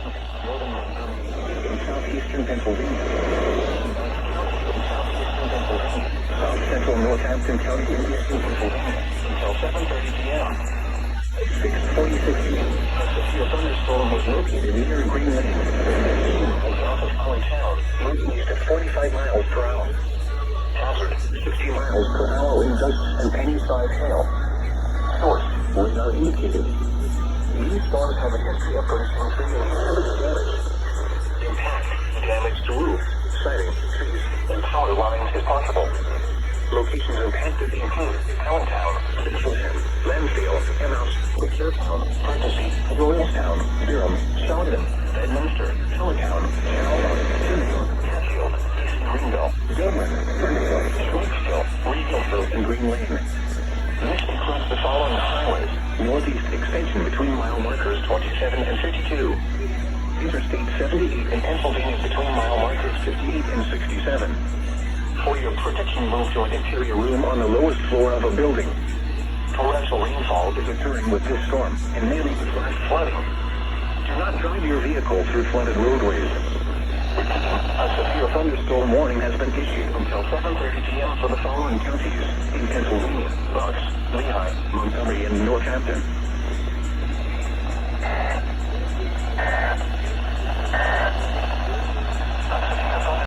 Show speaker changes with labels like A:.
A: northern Montgomery, in southeastern Pennsylvania, south central Northampton County in eastern Pennsylvania until 7:30 p.m. At 6:46 p.m., a severe thunderstorm was located near Green Lane, south of Allentown, northeast at 45 miles per hour. Hazard, 60 miles per hour in gusts and penny-sized hail. Source, radar indicated. These storms have a history of producing significant damage. Impact, damage to roofs, siding, trees, and power lines is possible. Locations impacted include Allentown, Allentown, Lansdale, Emmaus, Fairtown, Parksea, Royalstown, Durham, Stoughton, Bedminster, Allentown, Charlotte, Finfield, Hatfield, East Greenville, Dublin, Ferndale, Shrewsbury, Regalville, and Green Lane. This includes the following highways: northeast extension between mile markers 27 and 52. Interstate 78 in Pennsylvania between mile markers 58 and 67. For your protection, move to an interior room on the lowest floor of a building. Torrential rainfall is occurring with this storm and may lead to flash flooding. Do not drive your vehicle through flooded roadways. A severe thunderstorm warning has been issued until 7:30 p.m. for the following counties in Pennsylvania: Bucks, Lehigh, Montgomery, and Northampton.